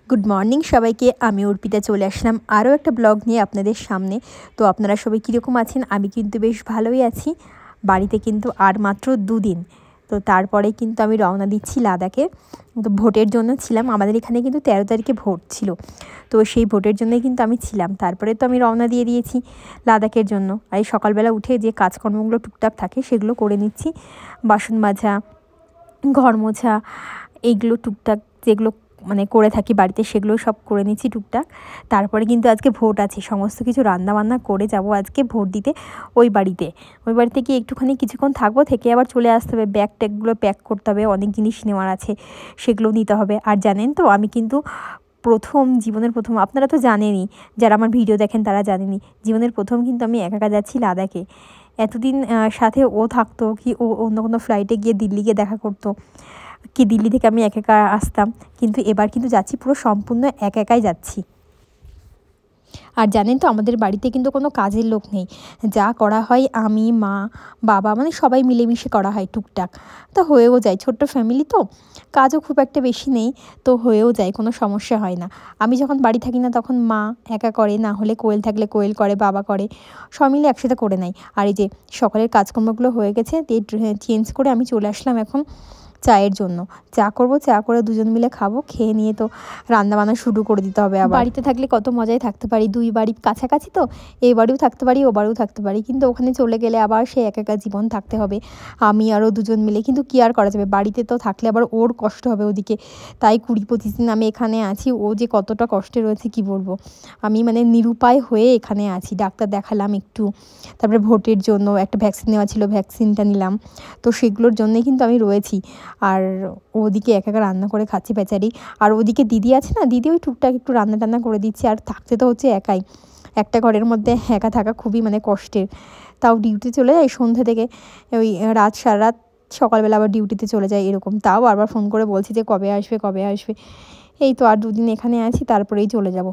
Good morning সবাইকে। আমি অর্পিতা চলে আসলাম আরও একটা ব্লগ নিয়ে আপনাদের সামনে। তো আপনারা সবাই কীরকম আছেন? আমি কিন্তু বেশ ভালোই আছি। বাড়িতে কিন্তু আর মাত্র 2 দিন, তো তারপরে কিন্তু আমি রওনা দিচ্ছি লাদাখে। তো ভোটের জন্য ছিলাম, আমাদের এখানে কিন্তু 13 তারিখে ভোট ছিল, তো সেই ভোটের জন্যই কিন্তু আমি ছিলাম। তারপরে তো আমি রওনা দিয়ে দিয়েছি লাদাখের জন্য। আর এই সকালবেলা উঠে যে কাজকর্মগুলো টুকটাক থাকে সেগুলো করে নিচ্ছি। বাসন মাজা, ঘর মোছা, এইগুলো টুকটাক যেগুলো মানে করে থাকি বাড়িতে, সেগুলো সব করে নিচ্ছি টুকটাক। তারপরে কিন্তু আজকে ভোট আছে, সমস্ত কিছু রান্নাবান্না করে যাব আজকে ভোট দিতে ওই বাড়িতে। ওই বাড়িতে গিয়ে একটুখানি কিছুক্ষণ থাকবো, থেকে আবার চলে আসতে হবে। ব্যাগ ট্যাগগুলো প্যাক করতে হবে, অনেক জিনিস নেওয়ার আছে, সেগুলো নিতে হবে। আর জানেন তো, আমি কিন্তু জীবনের প্রথম, আপনারা তো জানেনই, যারা আমার ভিডিও দেখেন তারা জানেনই, জীবনের প্রথম কিন্তু আমি একা একা যাচ্ছি লাদাখে। এতদিন সাথে ও থাকতো, কি ও অন্য কোনো ফ্লাইটে গিয়ে দিল্লি গিয়ে দেখা করতো, কি দিল্লি থেকে আমি একা একা আসতাম। কিন্তু এবার কিন্তু যাচ্ছি পুরো সম্পূর্ণ একা একাই যাচ্ছি। আর জানেন তো, আমাদের বাড়িতে কিন্তু কোনো কাজের লোক নেই। যা করা হয় আমি, মা, বাবা, মানে সবাই মিলেমিশে করা হয় টুকটাক। তো হয়েও যায়, ছোট্ট ফ্যামিলি তো, কাজও খুব একটা বেশি নেই, তো হয়েও যায়, কোনো সমস্যা হয় না। আমি যখন বাড়ি থাকি না তখন মা একা করে, না হলে কোয়েল থাকলে কোয়েল করে, বাবা করে, সব মিলে একসাথে করে নেয়। আর এই যে সকালের কাজকর্মগুলো হয়ে গেছে, চেঞ্জ করে আমি চলে আসলাম এখন চায়ের জন্য। চা করব, চা করে দুজন মিলে খাবো। খেয়ে নিয়ে তো রান্নাবান্না শুরু করে দিতে হবে। আবার বাড়িতে থাকলে কত মজায় থাকতে পারি, 2 বাড়ি কাছাকাছি তো, এই বাড়িও থাকতে পারি, ও বাড়িও থাকতে পারি। কিন্তু ওখানে চলে গেলে আবার সেই একা একা জীবন থাকতে হবে, আমি আরও দুজন মিলে। কিন্তু কী আর করা যাবে, বাড়িতে তো থাকলে আবার ওর কষ্ট হবে ওদিকে। তাই 20-25 দিন আমি এখানে আছি। ও যে কতটা কষ্টে রয়েছে কি বলবো। আমি মানে নিরুপায় হয়ে এখানে আছি। ডাক্তার দেখালাম একটু, তারপরে ভোটের জন্য একটা ভ্যাকসিন নেওয়া ছিল, ভ্যাকসিনটা নিলাম। তো সেগুলোর জন্যই কিন্তু আমি রয়েছি। আর ওদিকে একা একা রান্না করে খাচ্ছি বেচারি। আর ওদিকে দিদি আছে না, দিদি ওই টুকটাক একটু রান্না টান্না করে দিচ্ছে। আর থাকতে তো হচ্ছে একাই, একটা ঘরের মধ্যে একা থাকা খুবই মানে কষ্টের। তাও ডিউটি চলে যায় সন্ধ্যা থেকে ওই রাত, সারা রাত, সকালবেলা আবার ডিউটিতে চলে যায় এরকম। তাও বারবার ফোন করে বলছি যে কবে আসবে, কবে আসবে। এই তো আর 2 দিন এখানে আছি, তারপরেই চলে যাব।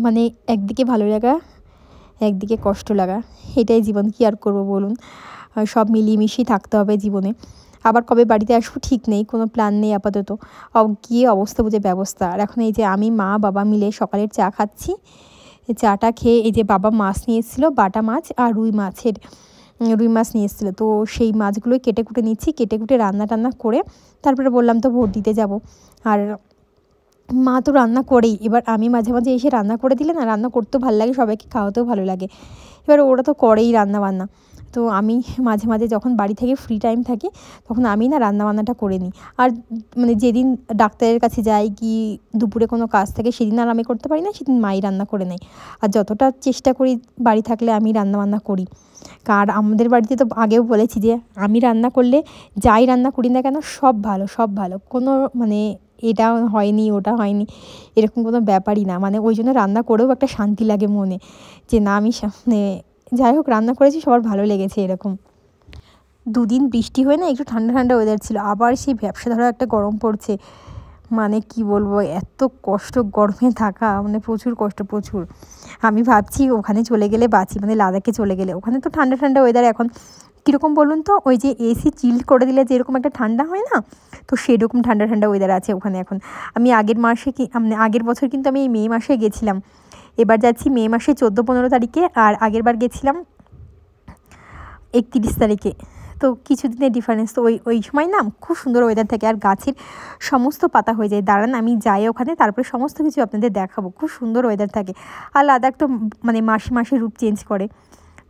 মানে একদিকে ভালো লাগা, একদিকে কষ্ট লাগা, এটাই জীবন, কী আর করবো বলুন। সব মিলিয়ে মিশিয়ে থাকতে হবে জীবনে। আবার কবে বাড়িতে আসবো ঠিক নেই, কোনো প্ল্যান নেই আপাতত। গিয়ে অবস্থা বুঝে ব্যবস্থা। আর এখন এই যে আমি, মা, বাবা মিলে সকালের চা খাচ্ছি। চাটা খেয়ে এই যে বাবা মাছ নিয়ে এসেছিলো, বাটা মাছ আর রুই মাছ নিয়ে এসেছিলো, তো সেই মাছগুলোই কেটে কুটে নিচ্ছি। কেটে কুটে রান্না টান্না করে তারপরে বললাম তো ভোট দিতে যাব। আর মা তো রান্না করেই, এবার আমি মাঝে মাঝে এসে রান্না করে দিলে না, রান্না করতেও ভালো লাগে, সবাইকে খাওয়াতেও ভালো লাগে। এবার ওরা তো করেই রান্না বান্না, তো আমি মাঝে মাঝে যখন বাড়ি থেকে ফ্রি টাইম থাকে তখন আমি না রান্নাবান্নাটা করে নিই। আর মানে যেদিন ডাক্তারের কাছে যাই কি দুপুরে কোনো কাজ থাকে, সেদিন আর আমি করতে পারি না, সেদিন মাই রান্না করে নেয়। আর যতটা চেষ্টা করি বাড়ি থাকলে আমি রান্নাবান্না করি। আর আমাদের বাড়িতে তো আগেও বলেছি যে আমি রান্না করলে, যাই রান্না করি না কেন, সব ভালো, সব ভালো, কোনো মানে এটা হয়নি ওটা হয়নি এরকম কোনো ব্যাপারই না। মানে ওই জন্য রান্না করেও একটা শান্তি লাগে মনে, যে না আমি মানে যাই হোক রান্না করেছি, সবার ভালো লেগেছে এরকম। 2 দিন বৃষ্টি হয়ে না একটু ঠান্ডা ঠান্ডা ওয়েদার ছিল, আবার সেই ভ্যাপসা ধরা একটা গরম পড়ছে। মানে কি বলবো, এত কষ্ট গরমে থাকা, মানে প্রচুর কষ্ট, প্রচুর। আমি ভাবছি ওখানে চলে গেলে বাঁচি, মানে লাদাখে চলে গেলে। ওখানে তো ঠান্ডা ঠান্ডা ওয়েদার এখন, কীরকম বলুন তো, ওই যে এসি চিল্ড করে দিলে যেরকম একটা ঠান্ডা হয় না, তো সেরকম ঠান্ডা ঠান্ডা ওয়েদার আছে ওখানে এখন। আমি আগের মাসে মানে আগের বছর কিন্তু আমি এই মে মাসে গেছিলাম, এবার যাচ্ছি মে মাসে 14-15 তারিখে, আর আগের বার গেছিলাম 31 তারিখে। তো কিছুদিনের ডিফারেন্স, তো ওই সময় না খুব সুন্দর ওয়েদার থাকে, আর গাছের সমস্ত পাতা হয়ে যায়। দাঁড়ান আমি যাই ওখানে, তারপরে সমস্ত কিছু আপনাদের দেখাবো। খুব সুন্দর ওয়েদার থাকে। আর লাদাখ তো মানে মাসে মাসে রূপ চেঞ্জ করে,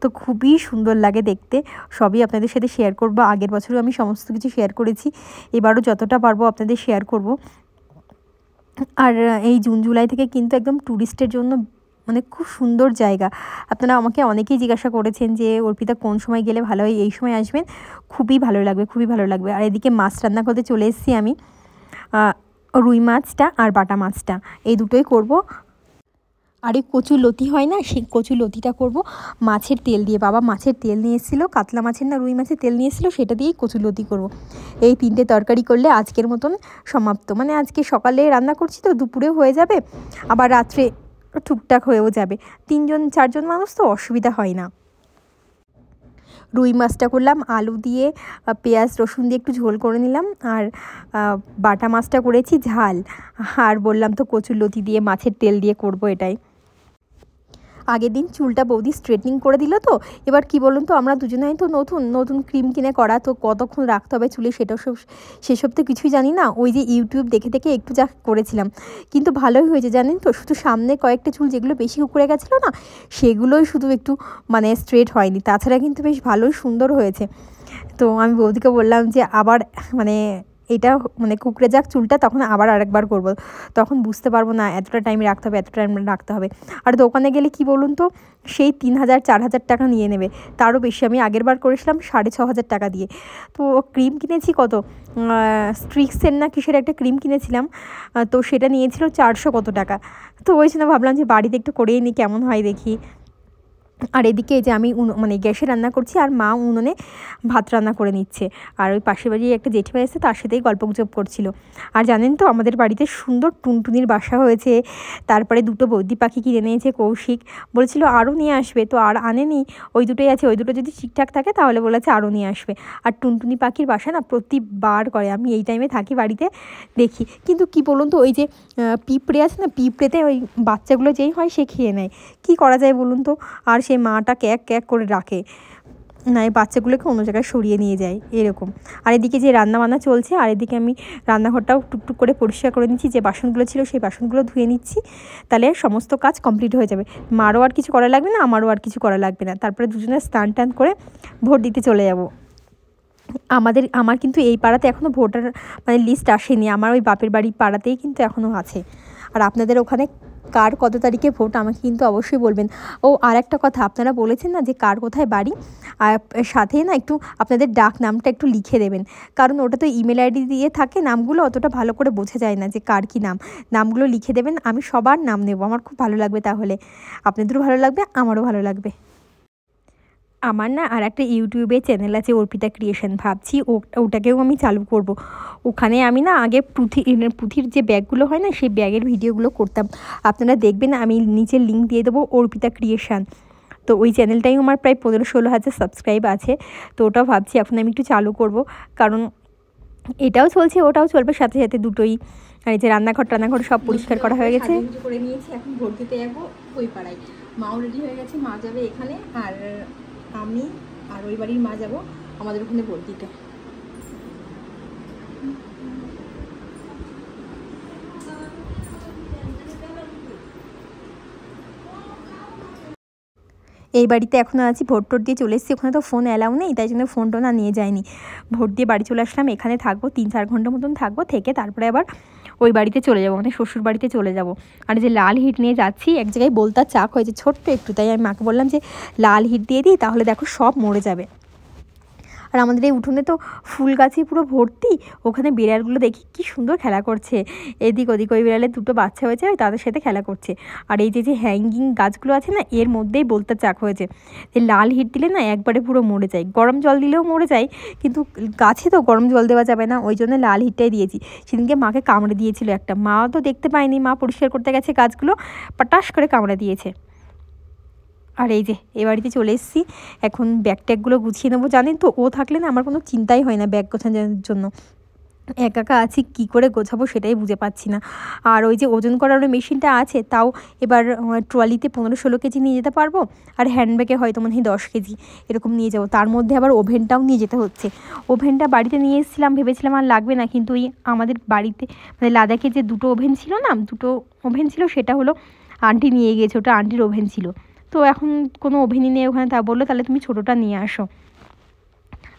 তো খুবই সুন্দর লাগে দেখতে। সবই আপনাদের সাথে শেয়ার করবো। আগের বছরও আমি সমস্ত কিছু শেয়ার করেছি, এবারও যতটা পারবো আপনাদের শেয়ার করব। আর এই জুন জুলাই থেকে কিন্তু একদম ট্যুরিস্টের জন্য মানে খুব সুন্দর জায়গা। আপনারা আমাকে অনেকেই জিজ্ঞাসা করেছেন যে অর্পিতা কোন সময় গেলে ভালো হয়, এই সময় আসবেন, খুবই ভালো লাগবে, খুবই ভালো লাগবে। আর এদিকে মাছ রান্না করতে চলে এসেছি আমি, রুই মাছটা আর বাটা মাছটা, এই দুটোই করব। আর এই কচুর লতি হয় না, সেই কচুর লতিটা করব মাছের তেল দিয়ে। বাবা মাছের তেল নিয়ে এসেছিলো, কাতলা মাছের না রুই মাছের তেল নিয়ে এসেছিলো, সেটা দিয়েই কচুর লতি করব। এই 3টে তরকারি করলে আজকের মতন সমাপ্ত। মানে আজকে সকালে রান্না করছি তো দুপুরেও হয়ে যাবে, আবার রাত্রে টুকটাক হয়েও যাবে। 3-4 জন মানুষ তো অসুবিধা হয় না। রুই মাছটা করলাম আলু দিয়ে, পেঁয়াজ রসুন দিয়ে একটু ঝোল করে নিলাম, আর বাটা মাছটা করেছি ঝাল, আর বললাম তো কচুরলতি দিয়ে মাছের তেল দিয়ে করব এটাই। আগের দিন চুলটা বৌদি স্ট্রেটনিং করে দিল, তো এবার কি বলুন তো, আমরা দুজনেই তো নতুন নতুন ক্রিম কিনে করা, তো কতক্ষণ রাখতে হবে চুলে সেসব তো কিছুই জানি না। ওই যে ইউটিউব দেখে দেখে একটু যা করেছিলাম, কিন্তু ভালোই হয়েছে জানেন তো। শুধু সামনে কয়েকটা চুল যেগুলো বেশি কুঁকড়ে গেছিলো না, সেগুলোই শুধু একটু মানে স্ট্রেট হয়নি, তাছাড়া কিন্তু বেশ ভালোই সুন্দর হয়েছে। তো আমি বৌদিকে বললাম যে আবার মানে এটা মানে কুকড়ে যাক চুলটা, তখন আবার আরেকবার করব, তখন বুঝতে পারবো না এতটা টাইম রাখতে হবে, এতটা টাইম রাখতে হবে। আর দোকানে গেলে কি বলুন তো, সেই 3000-4000 টাকা নিয়ে নেবে, তারও বেশি। আমি আগের বার করেছিলাম 6500 টাকা দিয়ে। তো ক্রিম কিনেছি কত, স্ট্রিক্সের না কিসের একটা ক্রিম কিনেছিলাম, তো সেটা নিয়েছিল 400 কত টাকা। তো ওই জন্য ভাবলাম যে বাড়িতে একটু করেই নিই, কেমন হয় দেখি। আর এদিকে যে আমি মানে গ্যাসে রান্না করছি, আর মা উনুনে ভাত রান্না করে নিচ্ছে, আর ওই পাশের বাড়ি একটা জেঠিমা এসে তার সাথেই গল্পগুজব করছিল। আর জানেন তো আমাদের বাড়িতে সুন্দর টুনটুনির বাসা হয়েছে, তারপরে 2টো বৌদি পাখি কিনে নিয়েছে কৌশিক, বলছিল আরও নিয়ে আসবে, তো আর আনেনি, ওই দুটোই আছে, ওই দুটো যদি ঠিকঠাক থাকে তাহলে বলেছে আরও নিয়ে আসবে। আর টুনটুনি পাখির বাসা না প্রতিবার করে, আমি এই টাইমে থাকি বাড়িতে দেখি, কিন্তু কি বলুন তো, ওই যে পিঁপড়ে আছে না, পিঁপড়েতে ওই বাচ্চাগুলো যেই হয় সে খেয়ে নেয়, কি করা যায় বলুন তো। আর সেই মাটা ক্যাক ক্যাক করে রাখে, না এই বাচ্চাগুলোকে অন্য জায়গায় সরিয়ে নিয়ে যায় এরকম। আর এদিকে যে রান্নাবান্না চলছে, আর এদিকে আমি রান্নাঘরটাও টুকটুক করে পরিষ্কার করে নিচ্ছি, যে বাসনগুলো ছিল সেই বাসনগুলো ধুয়ে নিচ্ছি, তাহলে সমস্ত কাজ কমপ্লিট হয়ে যাবে। মারও আর কিছু করা লাগবে না, আমারও আর কিছু করা লাগবে না, তারপরে দুজনে স্নান টান করে ভোট দিতে চলে যাব। আমার কিন্তু এই পাড়াতে এখনও ভোটার মানে লিস্ট আসেনি, আমার ওই বাপের বাড়ি পাড়াতেই কিন্তু এখনও আছে। আর আপনাদের ওখানে কার কত তারিখে ভোট আমাকে কিন্তু অবশ্যই বলবেন। ও আর একটা কথা, আপনারা বলেছেন না যে কার কোথায় বাড়ি, আর সাথে না একটু আপনাদের ডাক নামটা একটু লিখে দেবেন, কারণ ওটা তো ইমেল আইডি দিয়ে থাকে, নামগুলো অতটা ভালো করে বোঝা যায় না যে কার কী নাম। নামগুলো লিখে দেবেন, আমি সবার নাম নেব, আমার খুব ভালো লাগবে, তাহলে আপনাদেরও ভালো লাগবে, আমারও ভালো লাগবে। আমার না আর একটা ইউটিউবে চ্যানেল আছে অর্পিতা ক্রিয়েশন, ভাবছি ওটাকেও আমি চালু করব। ওখানে আমি না আগে পুঁথির যে ব্যাগগুলো হয় না, সেই ব্যাগের ভিডিওগুলো করতাম, আপনারা দেখবেন, আমি নিচে লিঙ্ক দিয়ে দেবো, অর্পিতা ক্রিয়েশন। তো ওই চ্যানেলটাই আমার প্রায় 15-16 হাজার সাবস্ক্রাইব আছে, তো ওটাও ভাবছি এখন আমি একটু চালু করব, কারণ এটাও চলছে ওটাও চলবে সাথে সাথে দুটোই। আর এই যে রান্নাঘর সব পরিষ্কার করা হয়ে গেছে, করে নিয়েছি, এখন ভোট দিতে যাবো ওই পাড়ায়। মাও রেডি হয়ে গেছে, মা যাবে এখানে, আর আমি আর ওই বাড়ির মা যাবো আমাদের ওখানে ভোট দিতে। এই বাড়িতে এখনও আছি, ভোট টোট দিয়ে চলে এসেছি, ওখানে তো ফোন অ্যালাউ নেই, তাই জন্য ফোন টোন নিয়ে যায়নি। ভোট দিয়ে বাড়ি চলে আসলাম, এখানে থাকবো 3-4 ঘন্টা মতন থাকবো, থেকে তারপরে আবার ওই বাড়িতে চলে যাবো, মানে শ্বশুর বাড়িতে চলে যাব। আর যে লাল হিট নিয়ে যাচ্ছি, এক জায়গায় বলতার চাক হয়েছে ছোট্ট একটু, তাই আমি মাকে বললাম যে লাল হিট দিয়ে দিই, তাহলে দেখো সব মরে যাবে। আর আমাদের এই উঠোনে তো ফুল গাছে পুরো ভর্তি, ওখানে বিড়ালগুলো দেখি কি সুন্দর খেলা করছে, এদিক ওদিক, ওই বিড়ালের 2টো বাচ্চা হয়েছে, ওই তাদের সাথে খেলা করছে। আর এই যে হ্যাঙ্গিং গাছগুলো আছে না, এর মধ্যেই বলতার চাক হয়েছে, এই লাল হিট দিলে না একবারে পুরো মরে যায়, গরম জল দিলেও মরে যায়, কিন্তু গাছে তো গরম জল দেওয়া যাবে না, ওই জন্য লাল হিটটাই দিয়েছি। সেদিনকে মাকে কামড়ে দিয়েছিল একটা, মা তো দেখতে পায়নি, মা পরিষ্কার করতে গেছে গাছগুলো, পটাশ করে কামড়ে দিয়েছে। আর এই যে এ বাড়িতে চলে এসেছি, এখন ব্যাগ ট্যাগগুলো গুছিয়ে নেবো। জানেন তো ও থাকলে না আমার কোনো চিন্তাই হয় না ব্যাগ গোছানোর জন্য, একা একা আছি কী করে গোছাবো সেটাই বুঝে পাচ্ছি না। আর ওই যে ওজন করার মেশিনটা আছে, তাও এবার ট্রলিতে 15-16 কেজি নিয়ে যেতে পারবো, আর হ্যান্ডব্যাগে হয়তো মনে হয় 10 কেজি এরকম নিয়ে যাবো, তার মধ্যে আবার ওভেনটাও নিয়ে যেতে হচ্ছে। ওভেনটা বাড়িতে নিয়ে এসেছিলাম, ভেবেছিলাম আর লাগবে না, কিন্তু ওই আমাদের বাড়িতে মানে লাদাখে যে 2টো ওভেন ছিল না, 2টো ওভেন ছিল, সেটা হলো আন্টি নিয়ে গিয়েছে, ওটা আন্টির ওভেন ছিল, তো এখন কোনো ওভেনই নেই ওখানে, তা বললো তাহলে তুমি ছোটোটা নিয়ে আসো।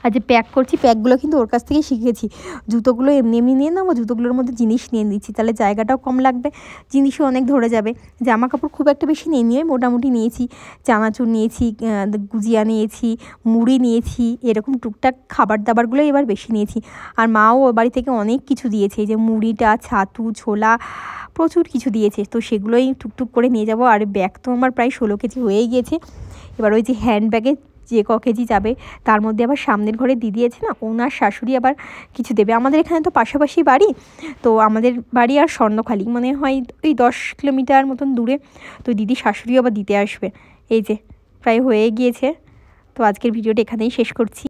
আর যে প্যাক করছি, প্যাকগুলো কিন্তু ওর কাছ থেকেই শিখেছি, জুতোগুলো এমনি এমনি নিয়ে নেবো, জুতোগুলোর মধ্যে জিনিস নিয়ে নিচ্ছি, তাহলে জায়গাটাও কম লাগবে, জিনিসও অনেক ধরে যাবে। জামা কাপড় খুব একটা বেশি নিয়ে নিয়ে মোটামুটি নিয়েছি, চানাচুর নিয়েছি, গুজিয়া নিয়েছি, মুড়ি নিয়েছি, এরকম টুকটাক খাবার দাবারগুলো এবার বেশি নিয়েছি। আর মাও ওর বাড়ি থেকে অনেক কিছু দিয়েছে, এই যে মুড়িটা, ছাতু, ছোলা, প্রচুর কিছু দিয়েছে, তো সেগুলোই টুকটুক করে নিয়ে যাব। আর ব্যাগ তো আমার প্রায় 16 কেজি হয়েই গিয়েছে। এবার ওই যে হ্যান্ডব্যাগে যে কেজি যাবে, তার মধ্যে আবার সামনের ঘরে দিদি আছে না, ওনার শাশুড়ি আবার কিছু দেবে। আমাদের এখানে তো পাশাপাশি বাড়ি, তো আমাদের বাড়ি আর স্বর্ণখালি মনে হয় ওই 10 কিলোমিটার মতন দূরে, তো দিদি শাশুড়ি আবার দিতে আসবে। এই যে প্রায় হয়ে গিয়েছে, তো আজকের ভিডিওটা এখানেই শেষ করছি।